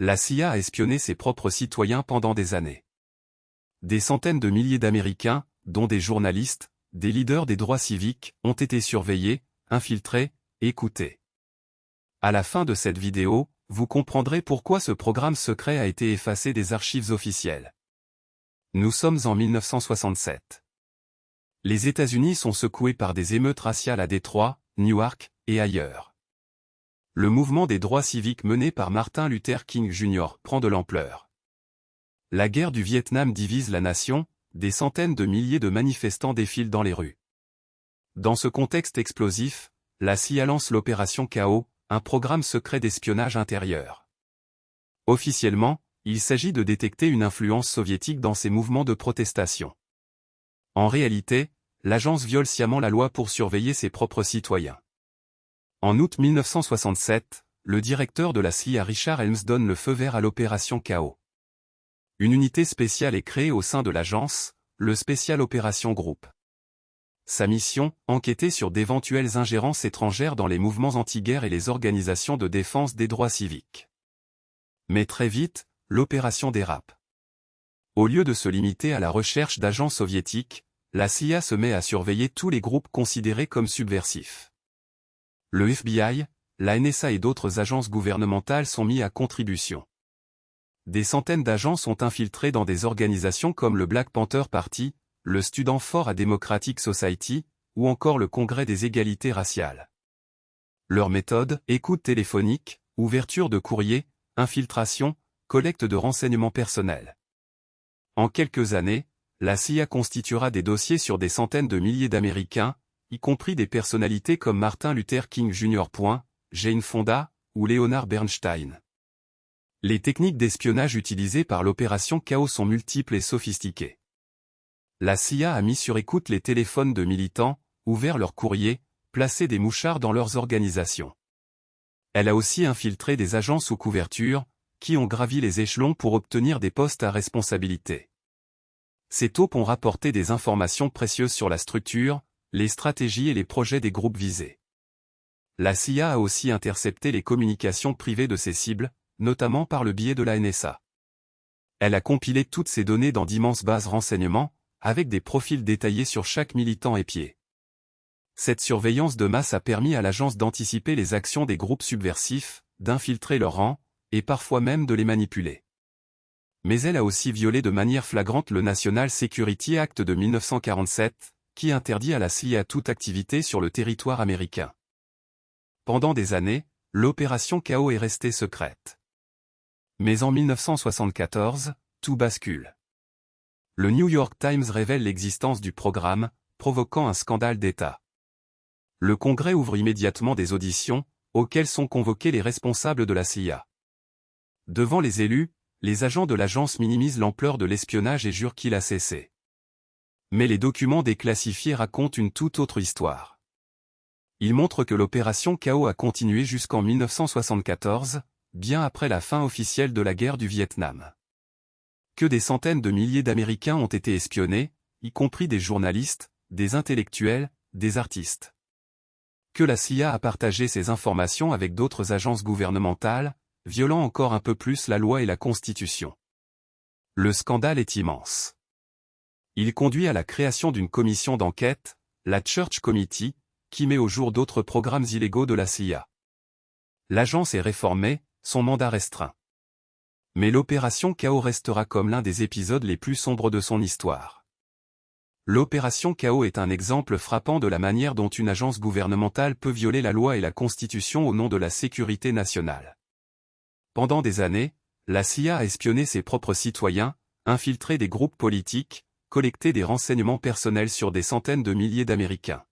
La CIA a espionné ses propres citoyens pendant des années. Des centaines de milliers d'Américains, dont des journalistes, des leaders des droits civiques, ont été surveillés, infiltrés, écoutés. À la fin de cette vidéo, vous comprendrez pourquoi ce programme secret a été effacé des archives officielles. Nous sommes en 1967. Les États-Unis sont secoués par des émeutes raciales à Détroit, Newark et ailleurs. Le mouvement des droits civiques mené par Martin Luther King Jr. prend de l'ampleur. La guerre du Vietnam divise la nation, des centaines de milliers de manifestants défilent dans les rues. Dans ce contexte explosif, la CIA lance l'opération Chaos, un programme secret d'espionnage intérieur. Officiellement, il s'agit de détecter une influence soviétique dans ces mouvements de protestation. En réalité, l'agence viole sciemment la loi pour surveiller ses propres citoyens. En août 1967, le directeur de la CIA Richard Helms donne le feu vert à l'opération Chaos. Une unité spéciale est créée au sein de l'agence, le Special Operations Group. Sa mission, enquêter sur d'éventuelles ingérences étrangères dans les mouvements anti-guerre et les organisations de défense des droits civiques. Mais très vite, l'opération dérape. Au lieu de se limiter à la recherche d'agents soviétiques, la CIA se met à surveiller tous les groupes considérés comme subversifs. Le FBI, la NSA et d'autres agences gouvernementales sont mis à contribution. Des centaines d'agents sont infiltrés dans des organisations comme le Black Panther Party, le Student for a Democratic Society, ou encore le Congrès des égalités raciales. Leur méthode, écoute téléphonique, ouverture de courrier, infiltration, collecte de renseignements personnels. En quelques années, la CIA constituera des dossiers sur des centaines de milliers d'Américains, y compris des personnalités comme Martin Luther King Jr., Jane Fonda, ou Leonard Bernstein. Les techniques d'espionnage utilisées par l'opération Chaos sont multiples et sophistiquées. La CIA a mis sur écoute les téléphones de militants, ouvert leurs courriers, placé des mouchards dans leurs organisations. Elle a aussi infiltré des agents sous couverture, qui ont gravi les échelons pour obtenir des postes à responsabilité. Ces taupes ont rapporté des informations précieuses sur la structure, les stratégies et les projets des groupes visés. La CIA a aussi intercepté les communications privées de ses cibles, notamment par le biais de la NSA. Elle a compilé toutes ces données dans d'immenses bases renseignements, avec des profils détaillés sur chaque militant épié. Cette surveillance de masse a permis à l'agence d'anticiper les actions des groupes subversifs, d'infiltrer leurs rangs, et parfois même de les manipuler. Mais elle a aussi violé de manière flagrante le National Security Act de 1947, qui interdit à la CIA toute activité sur le territoire américain. Pendant des années, l'opération Chaos est restée secrète. Mais en 1974, tout bascule. Le New York Times révèle l'existence du programme, provoquant un scandale d'État. Le Congrès ouvre immédiatement des auditions, auxquelles sont convoqués les responsables de la CIA. Devant les élus, les agents de l'agence minimisent l'ampleur de l'espionnage et jurent qu'il a cessé. Mais les documents déclassifiés racontent une toute autre histoire. Ils montrent que l'opération Chaos a continué jusqu'en 1974, bien après la fin officielle de la guerre du Vietnam. Que des centaines de milliers d'Américains ont été espionnés, y compris des journalistes, des intellectuels, des artistes. Que la CIA a partagé ces informations avec d'autres agences gouvernementales, violant encore un peu plus la loi et la Constitution. Le scandale est immense. Il conduit à la création d'une commission d'enquête, la Church Committee, qui met au jour d'autres programmes illégaux de la CIA. L'agence est réformée, son mandat restreint. Mais l'opération Chaos restera comme l'un des épisodes les plus sombres de son histoire. L'opération Chaos est un exemple frappant de la manière dont une agence gouvernementale peut violer la loi et la Constitution au nom de la sécurité nationale. Pendant des années, la CIA a espionné ses propres citoyens, infiltré des groupes politiques, collecté des renseignements personnels sur des centaines de milliers d'Américains.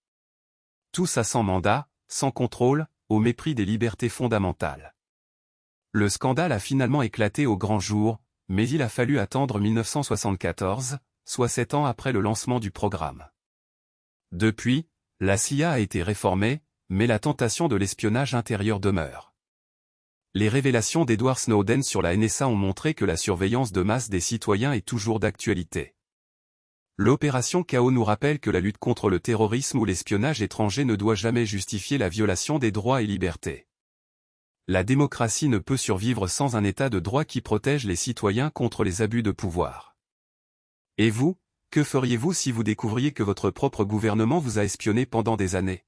Tout ça sans mandat, sans contrôle, au mépris des libertés fondamentales. Le scandale a finalement éclaté au grand jour, mais il a fallu attendre 1974, soit 7 ans après le lancement du programme. Depuis, la CIA a été réformée, mais la tentation de l'espionnage intérieur demeure. Les révélations d'Edward Snowden sur la NSA ont montré que la surveillance de masse des citoyens est toujours d'actualité. L'opération Chaos nous rappelle que la lutte contre le terrorisme ou l'espionnage étranger ne doit jamais justifier la violation des droits et libertés. La démocratie ne peut survivre sans un État de droit qui protège les citoyens contre les abus de pouvoir. Et vous, que feriez-vous si vous découvriez que votre propre gouvernement vous a espionné pendant des années ?